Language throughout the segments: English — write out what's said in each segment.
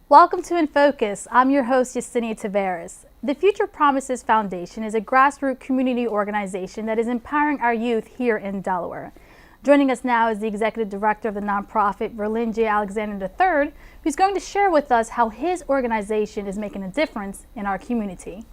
Welcome to In Focus. I'm your host, Yesenia Taveras. The Future Promises Foundation is a grassroots community organization that is empowering our youth here in Delaware. Joining us now is the executive director of the nonprofit, Verlin J Alexander III, who's going to share with us how his organization is making a difference in our community.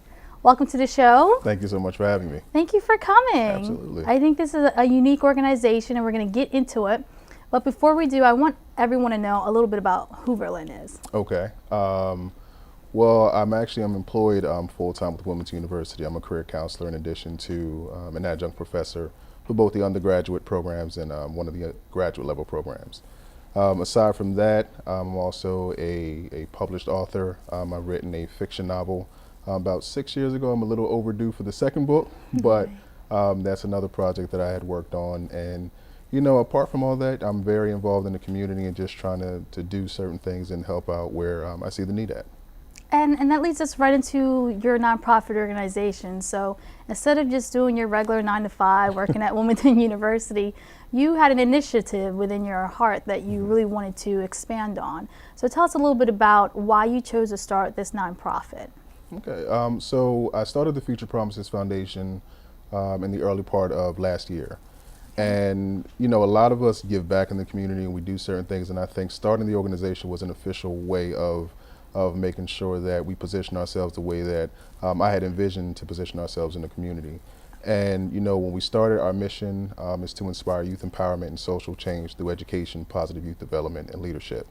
Welcome to the show. Thank you so much for having me. Thank you for coming. Absolutely. I think this is a unique organization and we're going to get into it. But before we do, I want everyone to know a little bit about who Verlin is. Okay. Well, I'm employed full-time with Wilmington University. I'm a career counselor in addition to an adjunct professor for both the undergraduate programs and one of the graduate level programs. Aside from that, I'm also a published author. I've written a fiction novel about 6 years ago. I'm a little overdue for the second book, but that's another project that I had worked on. And you know, apart from all that, I'm very involved in the community and just trying to do certain things and help out where I see the need at. And that leads us right into your nonprofit organization. So instead of just doing your regular 9-to-5, working at Wilmington University, you had an initiative within your heart that you really wanted to expand on. So tell us a little bit about why you chose to start this nonprofit. Okay, so I started the Future Promises Foundation in the early part of last year. And you know, a lot of us give back in the community and we do certain things, and I think starting the organization was an official way of making sure that we position ourselves the way that I had envisioned to position ourselves in the community. And you know, when we started, our mission is to inspire youth empowerment and social change through education, positive youth development, and leadership.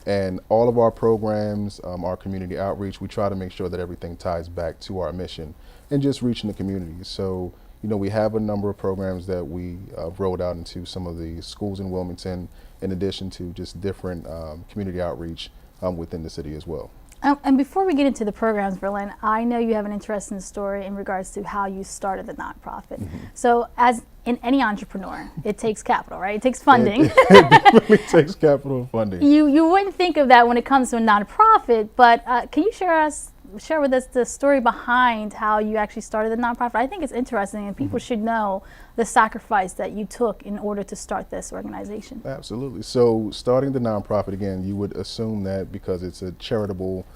And all of our programs, our community outreach, we try to make sure that everything ties back to our mission and just reaching the community. So you know, we have a number of programs that we rolled out into some of the schools in Wilmington, in addition to just different community outreach within the city as well. And before we get into the programs, Verlin, I know you have an interesting story in regards to how you started the nonprofit. So as in any entrepreneur, it takes capital, right? It takes funding. It definitely takes capital and funding. You wouldn't think of that when it comes to a nonprofit, but can you share with us the story behind how you actually started the nonprofit? I think it's interesting and people should know the sacrifice that you took in order to start this organization. Absolutely. So starting the nonprofit, again, you would assume that because it's a charitable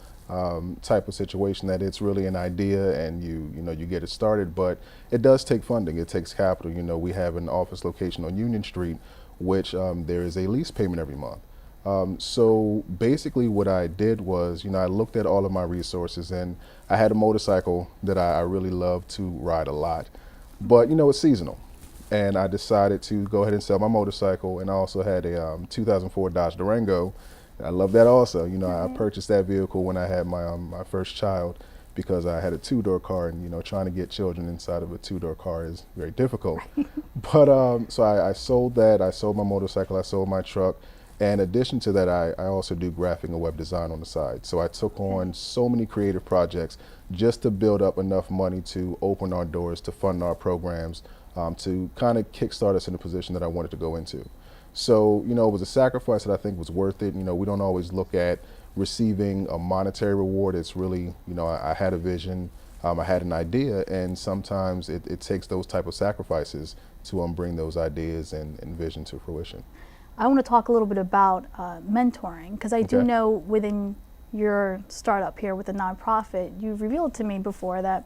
type of situation that it's really an idea and you know you get it started, but it does take funding. It takes capital. You know, we have an office location on Union Street, which there is a lease payment every month. So basically what I did was, you know, I looked at all of my resources and I had a motorcycle that I really love to ride a lot, but you know, it's seasonal. And I decided to go ahead and sell my motorcycle, and I also had a 2004 Dodge Durango. I love that also. You know, I purchased that vehicle when I had my my first child because I had a two-door car, and you know, trying to get children inside of a two-door car is very difficult. But so I sold that, I sold my motorcycle, I sold my truck. And in addition to that, I also do graphic and web design on the side. So I took on so many creative projects just to build up enough money to open our doors, to fund our programs, to kind of kickstart us in the position that I wanted to go into. So, you know, it was a sacrifice that I think was worth it. You know, we don't always look at receiving a monetary reward. It's really, you know, I had a vision, I had an idea, and sometimes it takes those type of sacrifices to bring those ideas and vision to fruition. I want to talk a little bit about mentoring, because I do know within your startup here with the nonprofit, you've revealed to me before that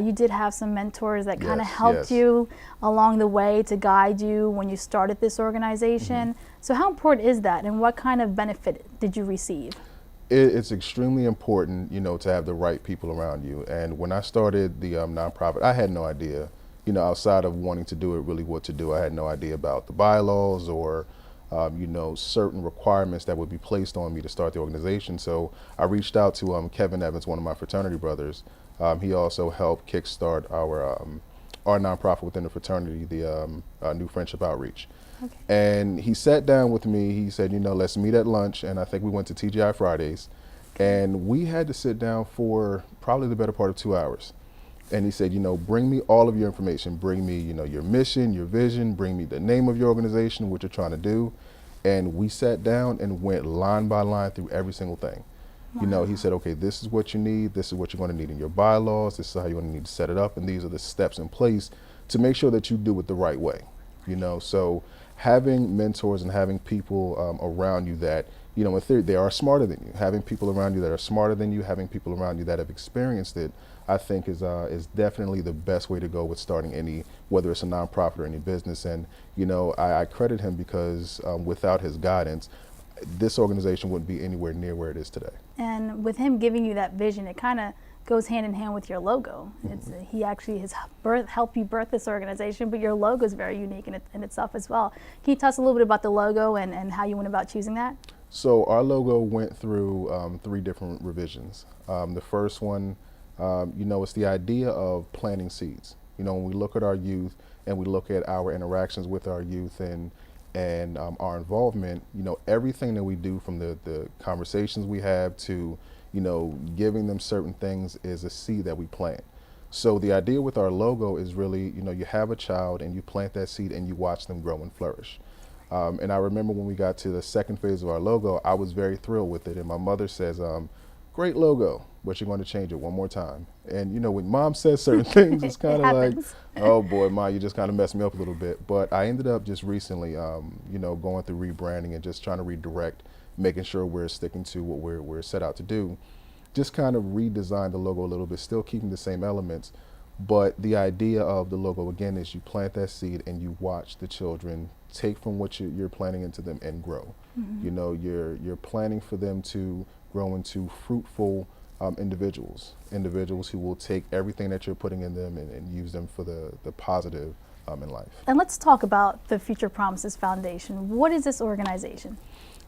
you did have some mentors that kind of helped you along the way to guide you when you started this organization. So how important is that, and what kind of benefit did you receive? It's extremely important, you know, to have the right people around you. And when I started the nonprofit, I had no idea, you know, outside of wanting to do it, really what to do. I had no idea about the bylaws or you know, certain requirements that would be placed on me to start the organization. So I reached out to Kevin Evans, one of my fraternity brothers. He also helped kickstart our nonprofit within the fraternity, the New Friendship Outreach. And he sat down with me. He said, you know, let's meet at lunch. And I think we went to TGI Fridays. And we had to sit down for probably the better part of 2 hours. And he said, you know, bring me all of your information. Bring me, you know, your mission, your vision. Bring me the name of your organization, what you're trying to do. And we sat down and went line by line through every single thing. You know, he said, okay, this is what you need. This is what you're going to need in your bylaws. This is how you're going to need to set it up. And these are the steps in place to make sure that you do it the right way. You know, so having mentors and having people around you that in theory, they are smarter than you. Having people around you that are smarter than you, having people around you that have experienced it, I think is definitely the best way to go with starting any, whether it's a nonprofit or any business. And I credit him because without his guidance, this organization wouldn't be anywhere near where it is today. And with him giving you that vision, it kind of goes hand in hand with your logo. He actually has helped you birth this organization, but your logo is very unique in itself as well. Can you tell us a little bit about the logo and how you went about choosing that? So our logo went through 3 different revisions. The first one, it's the idea of planting seeds. When we look at our youth and we look at our interactions with our youth and our involvement, everything that we do from the conversations we have to, giving them certain things is a seed that we plant. So the idea with our logo is really, you have a child and you plant that seed and you watch them grow and flourish. And I remember when we got to the second phase of our logo, I was very thrilled with it. And my mother says, great logo, but you're going to change it one more time. And when mom says certain things, it's kind of like, oh boy, Ma, you just kind of messed me up a little bit. But I ended up just recently, going through rebranding and just trying to redirect, making sure we're sticking to what we're set out to do. Just kind of redesign the logo a little bit, still keeping the same elements. But the idea of the logo, again, is you plant that seed and you watch the children take from what you're planting into them and grow. You're planning for them to grow into fruitful individuals who will take everything that you're putting in them and use them for the positive in life. And let's talk about the Future Promises Foundation. What is this organization?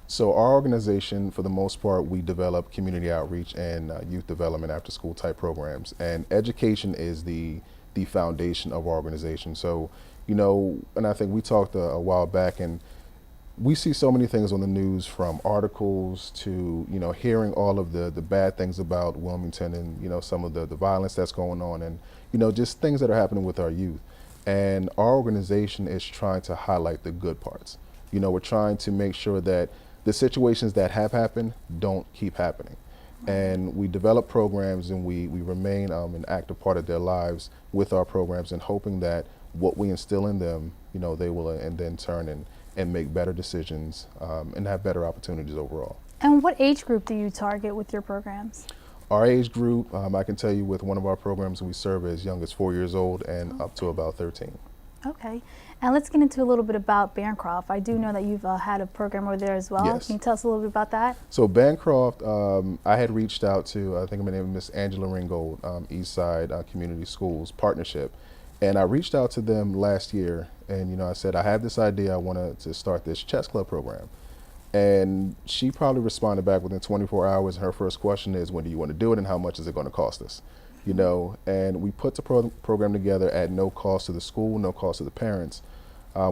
So our organization, for the most part, we develop community outreach and youth development after school type programs. And education is the foundation of our organization. So, and I think we talked a while back, and we see so many things on the news, from articles to, hearing all of the bad things about Wilmington and, some of the violence that's going on and, just things that are happening with our youth. And our organization is trying to highlight the good parts. We're trying to make sure that the situations that have happened don't keep happening. And we develop programs and we remain an active part of their lives with our programs, and hoping that what we instill in them, they will and then turn and make better decisions and have better opportunities overall. And what age group do you target with your programs? Our age group, I can tell you with one of our programs, we serve as young as 4 years old and up to about 13. Okay. And let's get into a little bit about Bancroft. I do know that you've had a program over there as well. Yes. Can you tell us a little bit about that? So Bancroft, I had reached out to, I think her name is Miss Angela Ringgold, Eastside Community Schools Partnership. And I reached out to them last year and, I said, I have this idea, I want to start this chess club program. And she probably responded back within 24 hours. And her first question is, when do you want to do it and how much is it going to cost us? And we put the program together at no cost to the school, no cost to the parents.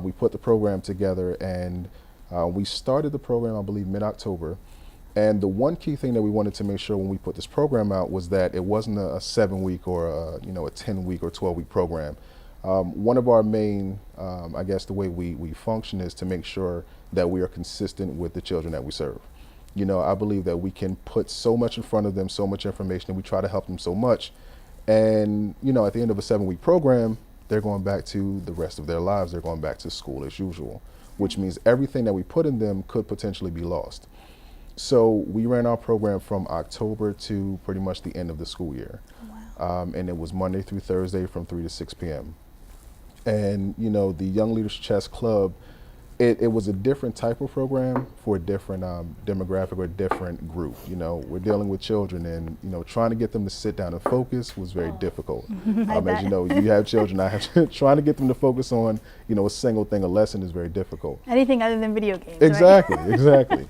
We put the program together and we started the program, I believe, mid-October. And the one key thing that we wanted to make sure when we put this program out was that it wasn't a 7-week or a 10-week or 12-week program. One of our main, I guess the way we function is to make sure that we are consistent with the children that we serve. I believe that we can put so much in front of them, so much information, and we try to help them so much. And, at the end of a 7-week program, they're going back to the rest of their lives. They're going back to school as usual, which means everything that we put in them could potentially be lost. So we ran our program from October to pretty much the end of the school year. Wow. And it was Monday through Thursday from 3 to 6 p.m. And, the Young Leaders Chess Club, it was a different type of program for a different demographic or different group. We're dealing with children, and trying to get them to sit down and focus was very difficult. As you have children, trying to get them to focus on a single thing, a lesson, is very difficult. Anything other than video games. Exactly, right? Exactly.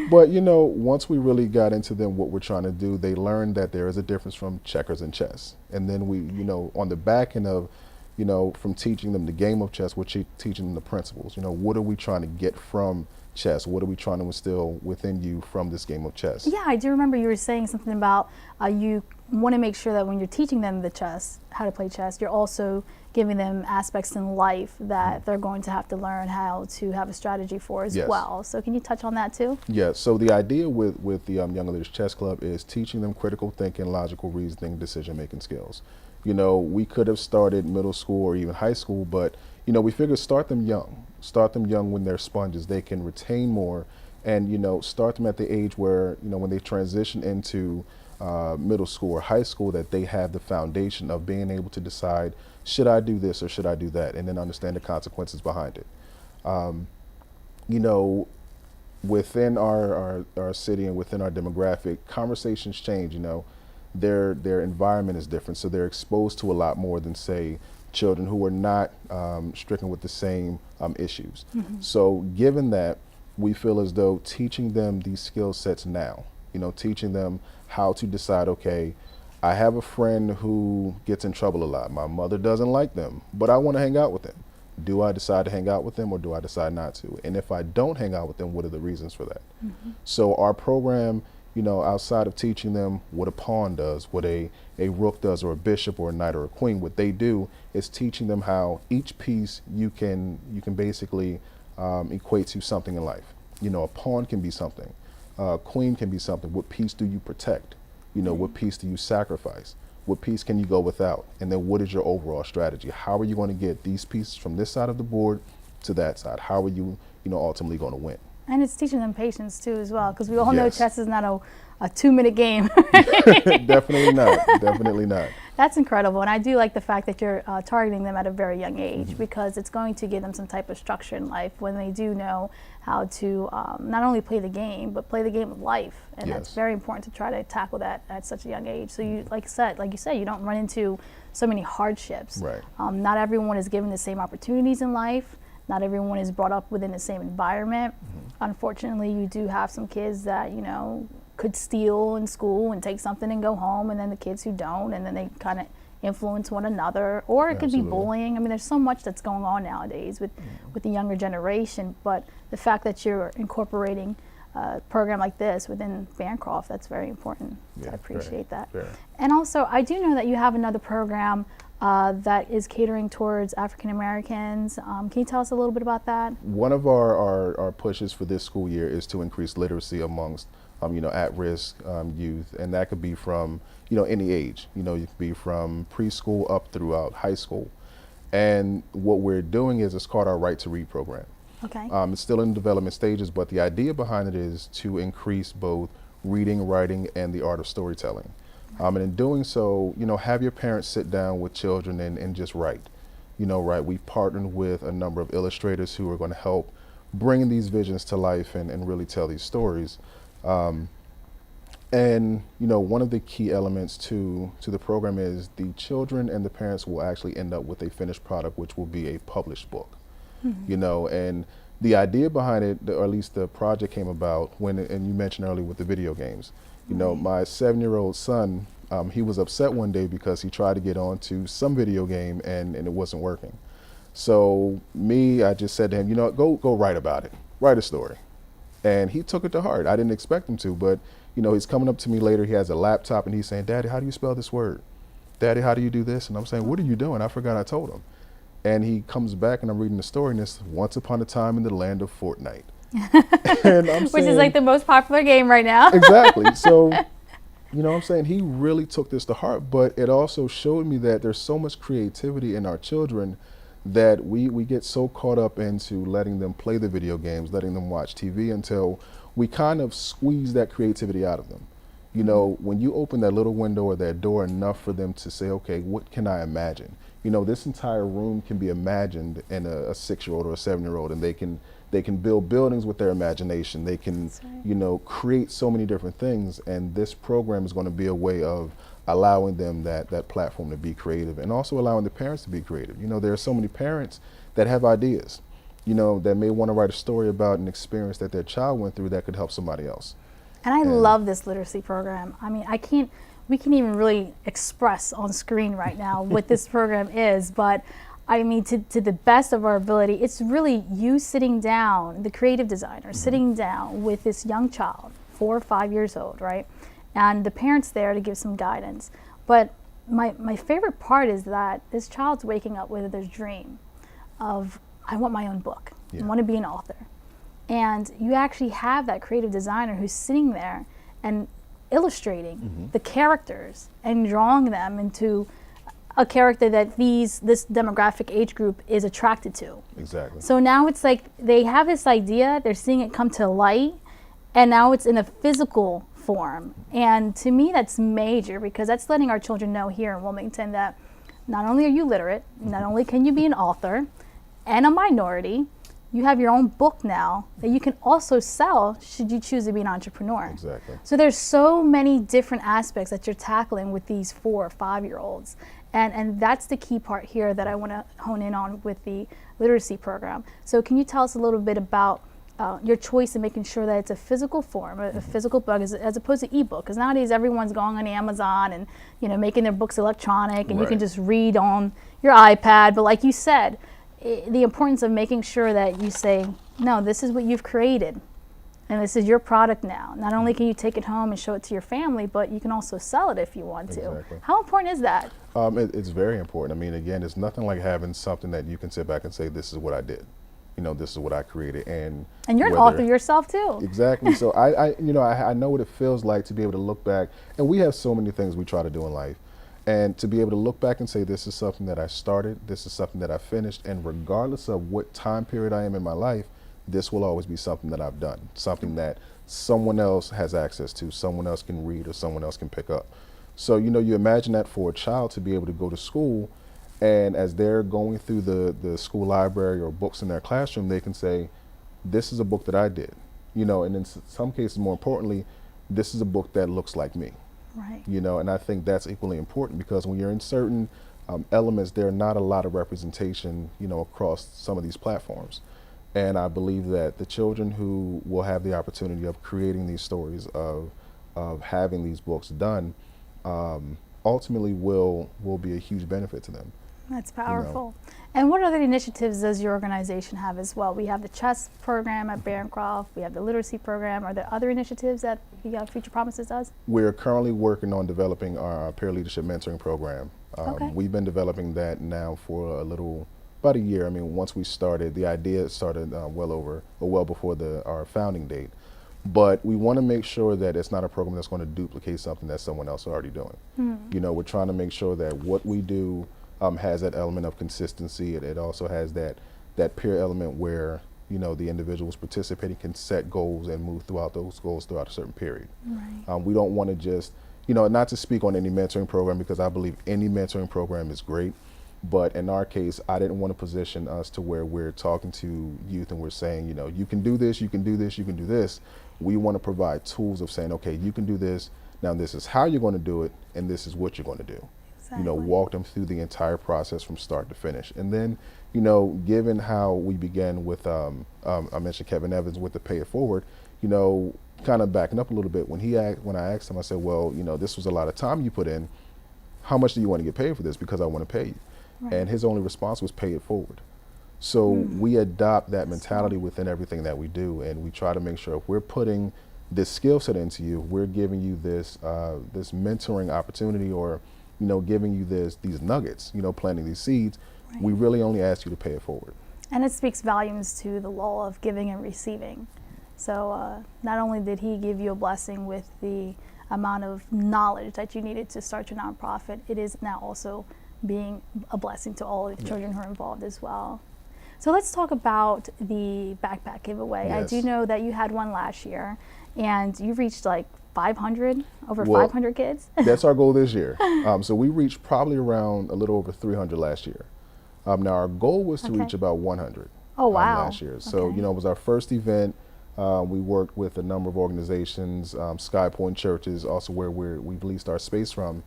But once we really got into them, what we're trying to do, they learned that there is a difference from checkers and chess. And then we, on the back end of from teaching them the game of chess, we're teaching them the principles. What are we trying to get from chess? What are we trying to instill within you from this game of chess? Yeah, I do remember you were saying something about you want to make sure that when you're teaching them how to play chess, you're also giving them aspects in life that they're going to have to learn how to have a strategy for as well. So can you touch on that too? Yeah, so the idea with the Young Leaders Chess Club is teaching them critical thinking, logical reasoning, decision-making skills. We could have started middle school or even high school, but, we figured start them young when they're sponges. They can retain more and start them at the age where when they transition into middle school or high school, that they have the foundation of being able to decide, should I do this or should I do that, and then understand the consequences behind it. Within our city and within our demographic, conversations change. Their environment is different, so they're exposed to a lot more than, say, children who are not stricken with the same issues. So given that, we feel as though teaching them these skill sets now, teaching them how to decide, okay, I have a friend who gets in trouble a lot. My mother doesn't like them, but I want to hang out with them. Do I decide to hang out with them, or do I decide not to? And if I don't hang out with them, what are the reasons for that? So our program, outside of teaching them what a pawn does, what a rook does, or a bishop or a knight or a queen, what they do is teaching them how each piece you can basically equate to something in life. A pawn can be something, a queen can be something. What piece do you protect? What piece do you sacrifice? What piece can you go without? And then what is your overall strategy? How are you going to get these pieces from this side of the board to that side? How are you, ultimately going to win? And it's teaching them patience too as well, because we all know Yes. chess is not a 2-minute game. Definitely not. Definitely not. That's incredible, and I do like the fact that you're targeting them at a very young age, because it's going to give them some type of structure in life when they do know how to not only play the game, but play the game of life, and that's Yes. very important to try to tackle that at such a young age. So you, like you said, you don't run into so many hardships. Right. Not everyone is given the same opportunities in life. Not everyone is brought up within the same environment. Unfortunately, you do have some kids that could steal in school and take something and go home, and then the kids who don't, and then they kind of influence one another, or it could be Absolutely. bullying. I mean, there's so much that's going on nowadays with the younger generation, but the fact that you're incorporating a program like this within Bancroft, that's very important. So Yeah, I appreciate that. very. And also, I do know that you have another program that is catering towards African Americans. Can you tell us a little bit about that? One of our pushes for this school year is to increase literacy amongst at-risk youth, and that could be from any age. You could be from preschool up throughout high school. And what we're doing is, it's called our Right to Read program. Okay. It's still in development stages, but the idea behind it is to increase both reading, writing, and the art of storytelling. And in doing so, have your parents sit down with children and just write. Write. We've partnered with a number of illustrators who are going to help bring these visions to life and really tell these stories. And one of the key elements to the program is the children and the parents will actually end up with a finished product, which will be a published book. And the idea behind it, or at least the project, came about when, and you mentioned earlier with the video games. My 7-year-old son, he was upset one day because he tried to get onto some video game and it wasn't working. So I just said to him, go write about it, write a story. And he took it to heart. I didn't expect him to, but he's coming up to me later. He has a laptop and he's saying, "Daddy, how do you spell this word? Daddy, how do you do this?" And I'm saying, "What are you doing? I forgot I told him." And he comes back and I'm reading the story, and it's once upon a time in the land of Fortnite. And I'm Which is like the most popular game right now. Exactly. So, I'm saying he really took this to heart, but it also showed me that there's so much creativity in our children that we get so caught up into letting them play the video games, letting them watch TV, until we kind of squeeze that creativity out of them. When you open that little window or that door enough for them to say, okay, what can I imagine? This entire room can be imagined in a 6-year-old or a 7-year-old, and they can build buildings with their imagination. They can, create so many different things, and this program is going to be a way of allowing them that platform to be creative, and also allowing the parents to be creative. There are so many parents that have ideas, that may want to write a story about an experience that their child went through that could help somebody else. And I love this literacy program. I mean, we can't even really express on screen right now what this program is, but I mean, to the best of our ability, it's really you sitting down, the creative designer, sitting down with this young child, 4 or 5 years old, right? And the parents there to give some guidance. But my favorite part is that this child's waking up with this dream of, I want my own book. I want to be an author. And you actually have that creative designer who's sitting there and illustrating the characters and drawing them into a character that this demographic age group is attracted to. Exactly. So now it's like they have this idea, they're seeing it come to light, and now it's in a physical form. And to me, that's major, because that's letting our children know here in Wilmington that not only are you literate, not only can you be an author and a minority, you have your own book now that you can also sell should you choose to be an entrepreneur. Exactly. So there's so many different aspects that you're tackling with these 4 or 5 year olds. And that's the key part here that I want to hone in on with the literacy program. So can you tell us a little bit about your choice in making sure that it's a physical form, a physical book, as opposed to ebook? Because nowadays everyone's going on Amazon and making their books electronic, and you can just read on your iPad. But like you said, the importance of making sure that you say, no, this is what you've created, and this is your product now. Not only can you take it home and show it to your family, but you can also sell it if you want to. Exactly. How important is that? It's very important. I mean, again, it's nothing like having something that you can sit back and say, this is what I did. This is what I created. And you're an author yourself too. Exactly. So I know what it feels like to be able to look back, and we have so many things we try to do in life, and to be able to look back and say, this is something that I started, this is something that I finished, and regardless of what time period I am in my life, this will always be something that I've done, something that someone else has access to, someone else can read, or someone else can pick up. So, you imagine that for a child to be able to go to school, and as they're going through the school library or books in their classroom, they can say, this is a book that I did, and in some cases, more importantly, this is a book that looks like me. Right. And I think that's equally important, because when you're in certain elements, there are not a lot of representation, across some of these platforms. And I believe that the children who will have the opportunity of creating these stories, of having these books done, ultimately will be a huge benefit to them. That's powerful. And what other initiatives does your organization have as well? We have the chess program at Bancroft. We have the literacy program. Are there other initiatives that Future Promises does? We're currently working on developing our peer leadership mentoring program. We've been developing that now for about a year. I mean, once we started, the idea started well before our founding date. But we want to make sure that it's not a program that's going to duplicate something that someone else is already doing. We're trying to make sure that what we do has that element of consistency. It also has that peer element where the individuals participating can set goals and move throughout those goals throughout a certain period. Right. We don't want to just, not to speak on any mentoring program, because I believe any mentoring program is great. But in our case, I didn't want to position us to where we're talking to youth and we're saying, you can do this, you can do this, you can do this. We want to provide tools of saying, okay, you can do this. Now this is how you're going to do it, and this is what you're going to do. Exactly. Walk them through the entire process from start to finish. And then, given how we began with, I mentioned Kevin Evans with the Pay It Forward, kind of backing up a little bit, when I asked him, I said, well, this was a lot of time you put in. How much do you want to get paid for this? Because I want to pay you. Right. And his only response was pay it forward. So we adopt that mentality within everything that we do, and we try to make sure if we're putting this skill set into you, we're giving you this this mentoring opportunity, or giving you these nuggets, planting these seeds. Right. We really only ask you to pay it forward. And it speaks volumes to the law of giving and receiving. So not only did he give you a blessing with the amount of knowledge that you needed to start your nonprofit, it is now also being a blessing to all the children who are involved as well. So let's talk about the backpack giveaway. Yes. I do know that you had one last year, and you reached like 500 kids. That's our goal this year. So we reached probably around a little over 300 last year. Now our goal was to reach about 100 last year. So it was our first event. We worked with a number of organizations, Sky Point Churches, also where we've leased our space from.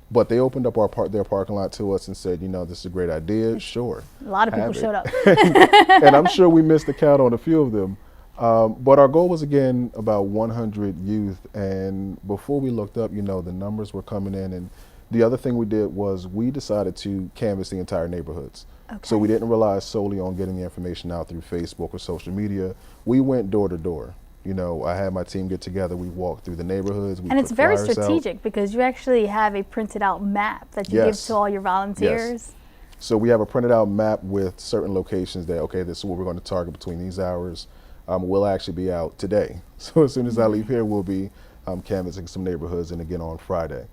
But they opened up their parking lot to us and said, this is a great idea. Sure. A lot of people showed up. And I'm sure we missed the count on a few of them. But our goal was, again, about 100 youth. And before we looked up, the numbers were coming in. And the other thing we did was we decided to canvass the entire neighborhoods. Okay. So we didn't rely solely on getting the information out through Facebook or social media. We went door to door. I had my team get together, we walked through the neighborhoods. And it's very strategic because you actually have a printed out map that you give to all your volunteers. Yes. So we have a printed out map with certain locations that, okay, this is what we're going to target between these hours. We'll actually be out today. So as soon as I leave here, we'll be canvassing some neighborhoods, and again on Friday.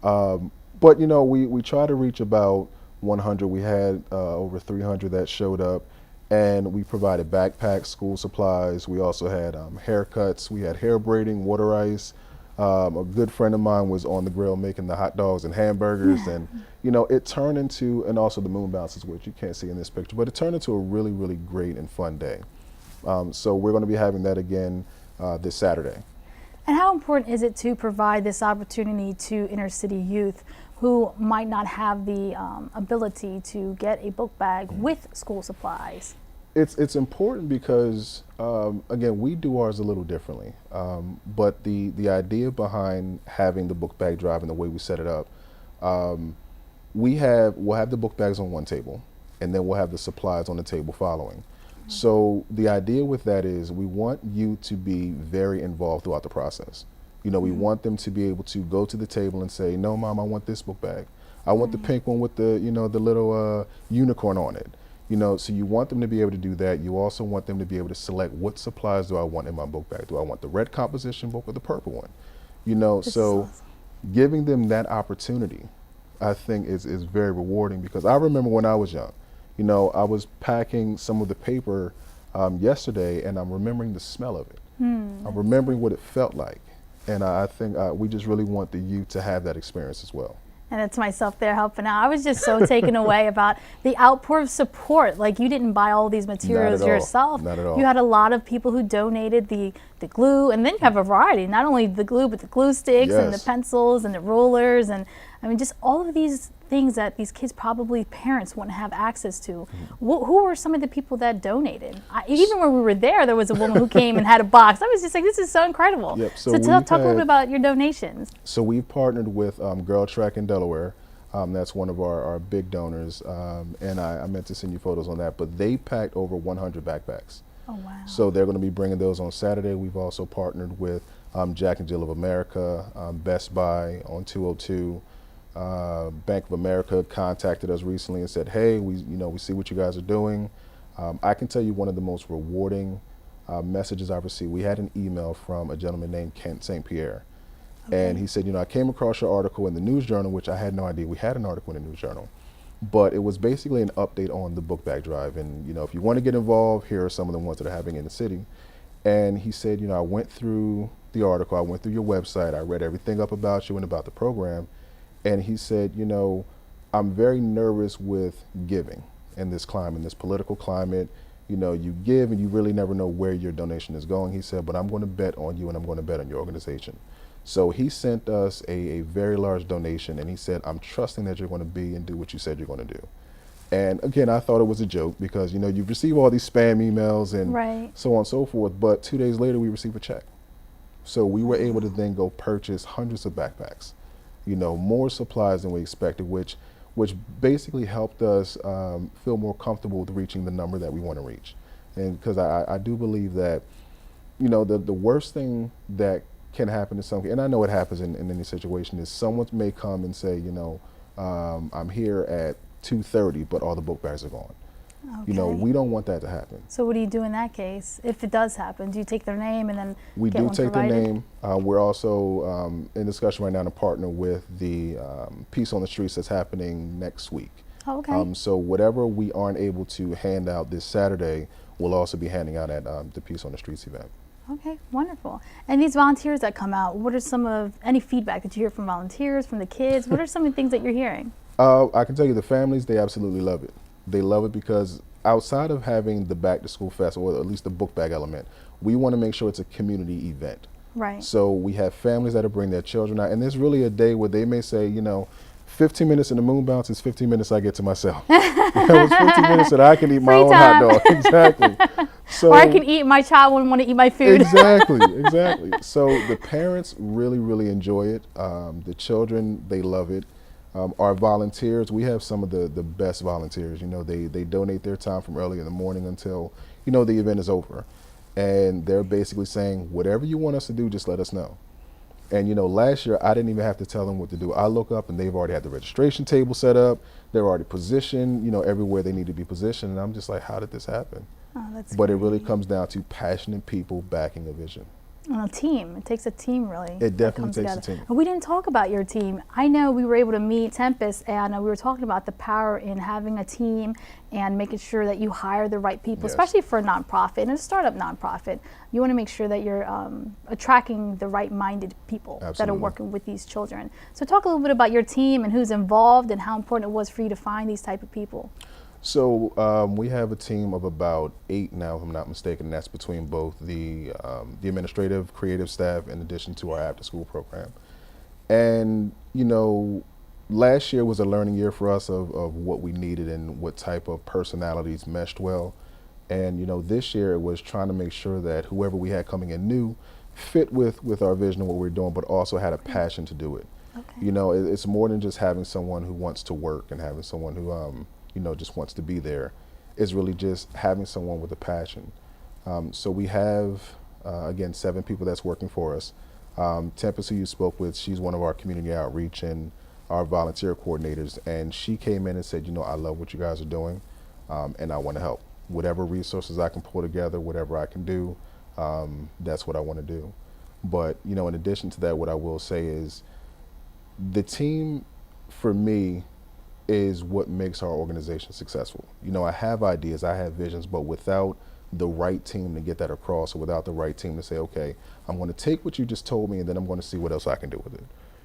But we try to reach about 100. We had over 300 that showed up. And we provided backpacks, school supplies. We also had haircuts. We had hair braiding, water ice. A good friend of mine was on the grill making the hot dogs and hamburgers, and it turned into, and also the moon bounces, which you can't see in this picture, but it turned into a really, really great and fun day. So we're going to be having that again this Saturday. And how important is it to provide this opportunity to inner city youth who might not have the ability to get a book bag with school supplies? It's important because, again, we do ours a little differently. But the idea behind having the book bag drive and the way we set it up, we'll have the book bags on one table, and then we'll have the supplies on the table following. So the idea with that is we want you to be very involved throughout the process. We want them to be able to go to the table and say, no, Mom, I want this book bag. I want the pink one with the, the little unicorn on it. So you want them to be able to do that. You also want them to be able to select, what supplies do I want in my book bag? Do I want the red composition book or the purple one? So awesome. Giving them that opportunity, I think is very rewarding, because I remember when I was young, I was packing some of the paper yesterday, and I'm remembering the smell of it. I'm remembering what it felt like. And I think we just really want the youth to have that experience as well. And it's myself there helping out. I was just so taken away about the outpour of support. Like, you didn't buy all these materials yourself. Not at all. You had a lot of people who donated the glue, and then you have a variety, not only the glue, but the glue sticks and the pencils and the rulers, and I mean, just all of these things that these kids, probably parents, wouldn't have access to. Who were some of the people that donated? Even when we were there was a woman who came and had a box. I was just like, this is so incredible. Yep. So talk a little bit about your donations. So we've partnered with Girl Track in Delaware. That's one of our big donors. And I meant to send you photos on that, but they packed over 100 backpacks. Oh, wow. So they're going to be bringing those on Saturday. We've also partnered with Jack and Jill of America, Best Buy on 202. Bank of America contacted us recently and said, hey, we see what you guys are doing. I can tell you one of the most rewarding messages I've received. We had an email from a gentleman named Kent St. Pierre. Okay. And he said, I came across your article in the News Journal, which I had no idea we had an article in the News Journal. But it was basically an update on the book bag drive. And, if you want to get involved, here are some of the ones that are happening in the city. And he said, I went through the article, I went through your website, I read everything up about you and about the program. And he said, I'm very nervous with giving in this climate, in this political climate. You give and you really never know where your donation is going. He said, but I'm going to bet on you and I'm going to bet on your organization. So he sent us a very large donation, and he said, I'm trusting that you're going to be and do what you said you're going to do. And again, I thought it was a joke because, you receive all these spam emails and so on and so forth. But 2 days later, we received a check. So we were able to then go purchase hundreds of backpacks, more supplies than we expected, which basically helped us feel more comfortable with reaching the number that we want to reach. And because I do believe that, the worst thing that can happen to some, and I know it happens in any situation, is someone may come and say, I'm here at 2:30, but all the book bags are gone. Okay. We don't want that to happen. So what do you do in that case? If it does happen, do you take their name and then we get do one take provided? their name. We're also in discussion right now to partner with the Peace on the Streets that's happening next week. Oh, okay. So whatever we aren't able to hand out this Saturday, we'll also be handing out at the Peace on the Streets event. Okay, wonderful. And these volunteers that come out, what are any feedback that you hear from volunteers, from the kids? What are some of the things that you're hearing? I can tell you the families, they absolutely love it. They love it because outside of having the Back to School Festival, or at least the book bag element, we want to make sure it's a community event. Right. So we have families that bring their children out, and there's really a day where they may say, 15 minutes in the moon bounce is 15 minutes I get to myself. It's 15 minutes that I can eat my own hot dog. Exactly. So, or I can eat, my child wouldn't want to eat my food. Exactly. So the parents really, really enjoy it. The children, they love it. Our volunteers, we have some of the best volunteers. They donate their time from early in the morning until, the event is over. And they're basically saying, whatever you want us to do, just let us know. And last year, I didn't even have to tell them what to do. I look up and they've already had the registration table set up. They're already positioned, everywhere they need to be positioned. And I'm just like, how did this happen? Oh, that's But great. it really comes down to passionate people backing a vision. A team. It takes a team, really. It definitely takes together. a team. And we didn't talk about your team. I know we were able to meet Tempest, and we were talking about the power in having a team and making sure that you hire the right people, Yes. especially for a nonprofit and a startup nonprofit. You want to make sure that you're attracting the right-minded people that are Absolutely. working with these children. So talk a little bit about your team and who's involved and how important it was for you to find these type of people. So we have a team of about 8 now, if I'm not mistaken. That's between both the administrative, creative staff, in addition to our after-school program. And you know, last year was a learning year for us of what we needed and what type of personalities meshed well. And you know, this year it was trying to make sure that whoever we had coming in new fit with our vision of what we're doing, but also had a passion to do it. Okay. You know, it's more than just having someone who wants to work and having someone who you know, just wants to be there. It's really just having someone with a passion. So we have, again, 7 people that's working for us. Tempest, who you spoke with, she's one of our community outreach and our volunteer coordinators. And she came in and said, you know, I love what you guys are doing, and I want to help. Whatever resources I can pull together, whatever I can do, that's what I want to do. But, you know, in addition to that, what I will say is the team, for me, is what makes our organization successful. You know, I have ideas, I have visions, but without the right team to get that across, or without the right team to say, okay, I'm going to take what you just told me and then I'm going to see what else I can do with it.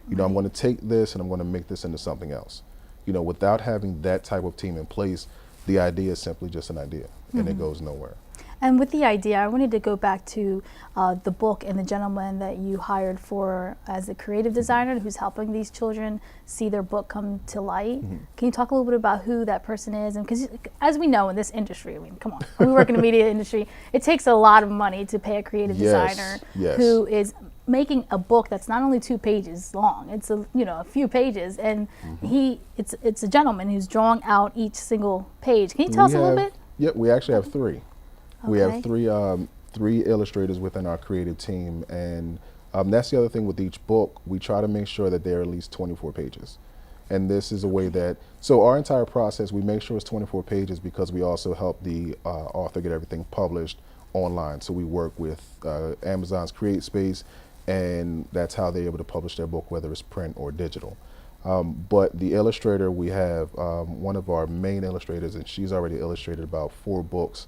You know, I'm going to take this and I'm going to make this into something else. You know, without having that type of team in place, the idea is simply just an idea and it goes nowhere. And with the idea, I wanted to go back to the book and the gentleman that you hired for as a creative designer who's helping these children see their book come to light. Can you talk a little bit about who that person is? And because as we know in this industry, I mean, come on, we work in the media industry, it takes a lot of money to pay a creative designer who is making a book that's not only 2 pages long, it's a few pages, and it's a gentleman who's drawing out each single page. Can you tell us a little bit? Yeah, we actually have 3. We Okay. have 3 illustrators within our creative team, and that's the other thing with each book. We try to make sure that they're at least 24 pages. And this is a way that, so our entire process, we make sure it's 24 pages because we also help the author get everything published online. So we work with Amazon's Create Space, and that's how they're able to publish their book, whether it's print or digital. But the illustrator, we have one of our main illustrators, and she's already illustrated about 4 books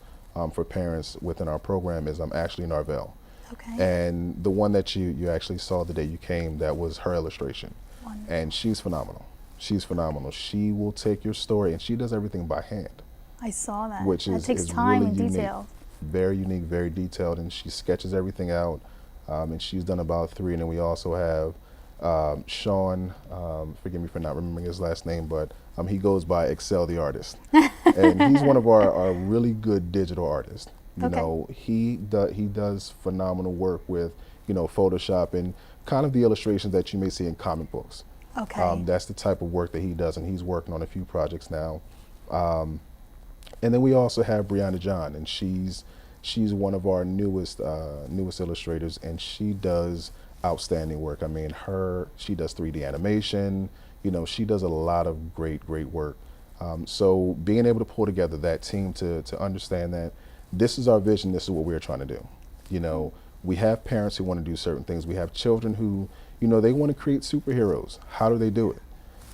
for parents within our program, is Ashley Narvell. Okay. And the one that you actually saw the day you came, that was her illustration. Wonderful. And she's phenomenal. She's phenomenal. She will take your story, and she does everything by hand. I saw that. Which That is takes time really and unique. detail. Very unique, very detailed, and she sketches everything out. And she's done about 3. And then we also have Sean, forgive me for not remembering his last name, but he goes by Excel the Artist. And he's one of our really good digital artists. You know, he does phenomenal work with, you know, Photoshop and kind of the illustrations that you may see in comic books. Okay. That's the type of work that he does, and he's working on a few projects now. And then we also have Brianna John, and she's one of our newest illustrators, and she does outstanding work. I mean, she does 3D animation. You know, she does a lot of great work. So being able to pull together that team to understand that this is our vision, this is what we're trying to do. You know, we have parents who want to do certain things. We have children who, you know, they want to create superheroes. How do they do it?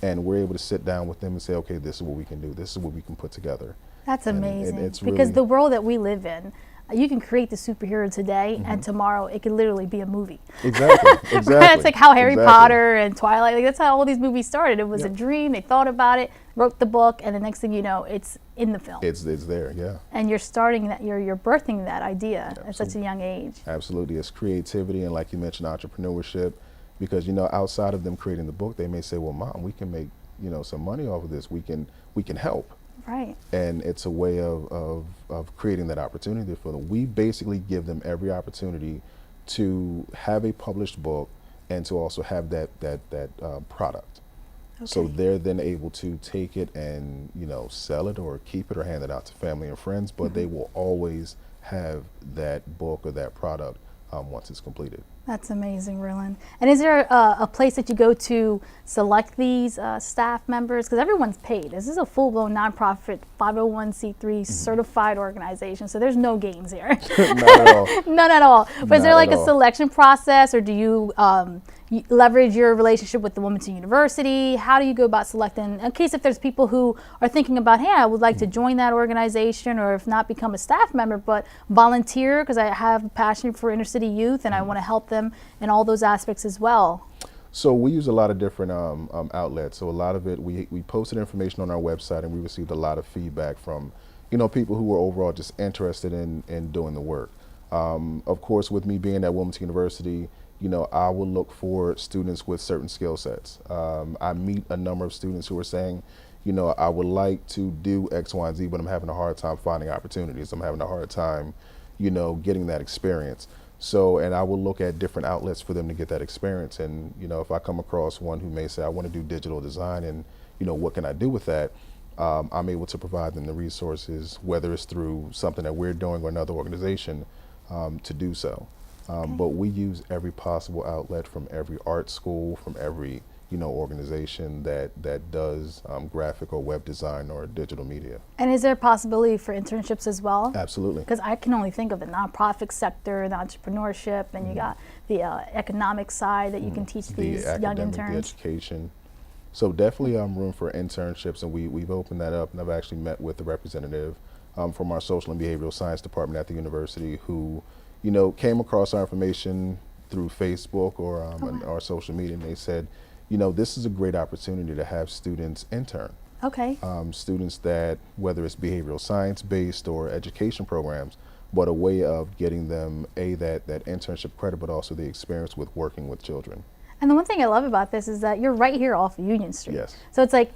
And we're able to sit down with them and say, okay, this is what we can do. This is what we can put together. That's amazing. It's because really, the world that we live in, you can create the superhero today, and tomorrow it could literally be a movie. Exactly. It's like how Harry Potter and Twilight, like that's how all these movies started. It was a dream, they thought about it, wrote the book, and the next thing you know, it's in the film. It's there, yeah. And you're starting that, you're birthing that idea at such a young age. Absolutely. It's creativity, and like you mentioned, entrepreneurship, because, you know, outside of them creating the book, they may say, well, Mom, we can make, you know, some money off of this. We can help. Right. And it's a way of creating that opportunity for them. We basically give them every opportunity to have a published book and to also have that product. Okay. So they're then able to take it and, you know, sell it or keep it or hand it out to family and friends, but they will always have that book or that product once it's completed. That's amazing, Verlin. And is there a place that you go to select these staff members? Because everyone's paid. This is a full-blown nonprofit 501c3 certified organization, so there's no games here. Not at all. None at all. But is there Not like at a all. selection process, or do you leverage your relationship with the Wilmington University? How do you go about selecting, in case if there's people who are thinking about, hey, I would like to join that organization, or if not become a staff member, but volunteer because I have a passion for inner city youth and I want to help them in all those aspects as well? So we use a lot of different outlets. So a lot of it, we posted information on our website, and we received a lot of feedback from, people who were overall just interested in doing the work. Of course, with me being at Wilmington University, I will look for students with certain skill sets. I meet a number of students who are saying, I would like to do X, Y, and Z, but I'm having a hard time finding opportunities. I'm having a hard time, getting that experience. So, and I will look at different outlets for them to get that experience. And, if I come across one who may say, I want to do digital design and, what can I do with that? I'm able to provide them the resources, whether it's through something that we're doing or another organization, to do so. But we use every possible outlet from every art school, from every organization that does graphic or web design or digital media. And is there a possibility for internships as well? Absolutely. Because I can only think of the nonprofit sector, the entrepreneurship, and you got the economic side that you can teach these young interns. The education. So definitely room for internships, and we've opened that up, and I've actually met with the representative from our social and behavioral science department at the university who came across our information through Facebook or our social media, and they said, this is a great opportunity to have students intern. Okay. Students that, whether it's behavioral science based or education programs, but a way of getting them that internship credit, but also the experience with working with children. And the one thing I love about this is that you're right here off of Union Street. Yes. So it's like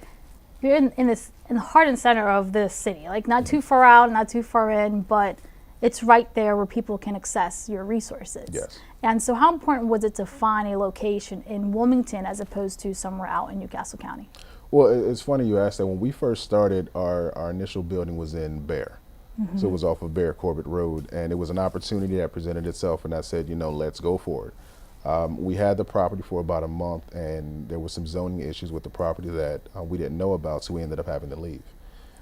you're in the heart and center of the city, like not too far out, not too far in, but it's right there where people can access your resources. Yes. And so how important was it to find a location in Wilmington as opposed to somewhere out in Newcastle County? Well, it's funny you asked that. When we first started, our initial building was in Bear. So it was off of Bear Corbett Road, and it was an opportunity that presented itself, and I said, let's go for it. We had the property for about a month, and there were some zoning issues with the property that we didn't know about, so we ended up having to leave.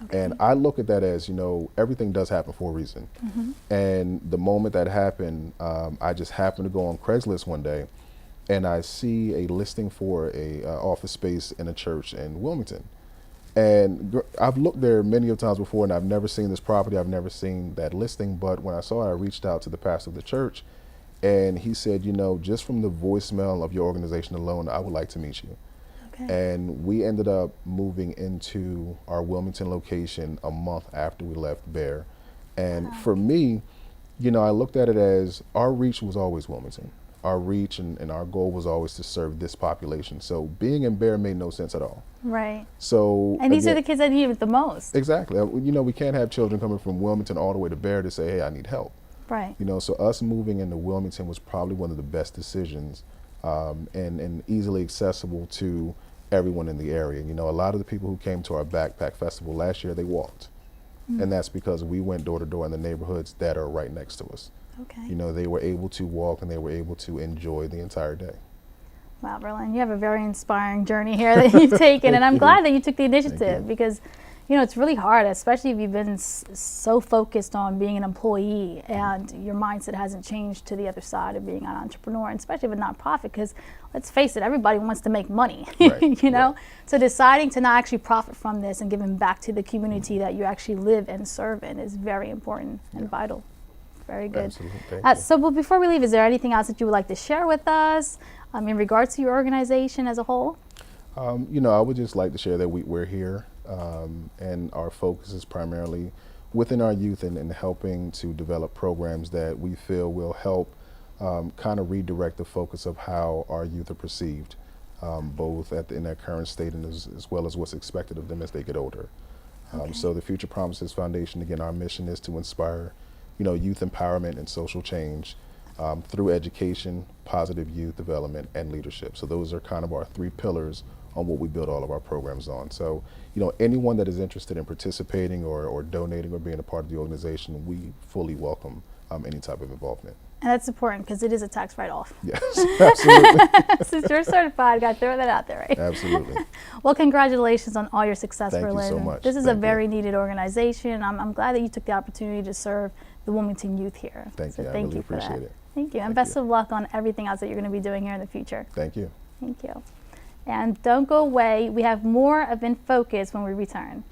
Okay. And I look at that as, everything does happen for a reason. And the moment that happened, I just happened to go on Craigslist one day, and I see a listing for a office space in a church in Wilmington. And I've looked there many of times before, and I've never seen this property. I've never seen that listing. But when I saw it, I reached out to the pastor of the church, and he said, just from the voicemail of your organization alone, I would like to meet you. Okay. And we ended up moving into our Wilmington location a month after we left Bear. And for me, I looked at it as our reach was always Wilmington. Our reach and our goal was always to serve this population. So being in Bear made no sense at all. Right. So and these are the kids that need it the most. Exactly. We can't have children coming from Wilmington all the way to Bear to say, hey, I need help. Right. So us moving into Wilmington was probably one of the best decisions, and easily accessible to everyone in the area. A lot of the people who came to our backpack festival last year, they walked. And that's because we went door to door in the neighborhoods that are right next to us. Okay. They were able to walk, and they were able to enjoy the entire day. Wow, Verlin, you have a very inspiring journey here that you've taken, and I'm glad that you took the initiative because, it's really hard, especially if you've been so focused on being an employee and your mindset hasn't changed to the other side of being an entrepreneur, and especially with a nonprofit, because let's face it, everybody wants to make money, right. Right. So deciding to not actually profit from this and giving back to the community that you actually live and serve in is very important and vital. Very good. Absolutely. So but before we leave, is there anything else that you would like to share with us in regards to your organization as a whole? I would just like to share that we're here, and our focus is primarily within our youth and helping to develop programs that we feel will help kind of redirect the focus of how our youth are perceived, both in their current state and as well as what's expected of them as they get older. So the Future Promises Foundation, again, our mission is to inspire youth empowerment and social change through education, positive youth development, and leadership. So those are kind of our three pillars on what we build all of our programs on. So, anyone that is interested in participating or donating or being a part of the organization, we fully welcome any type of involvement. And that's important because it is a tax write-off. Yes, absolutely. Since you're certified, got to throw that out there, right? Absolutely. Well, congratulations on all your success, Thank Verlin. you so much. This is Thank a very you. needed organization. I'm glad that you took the opportunity to serve the Wilmington youth here. Thank so you. I thank really you for appreciate that. it. Thank you. And Thank best you. of luck on everything else that you're going to be doing here in the future. Thank you. Thank you. And don't go away. We have more of In Focus when we return.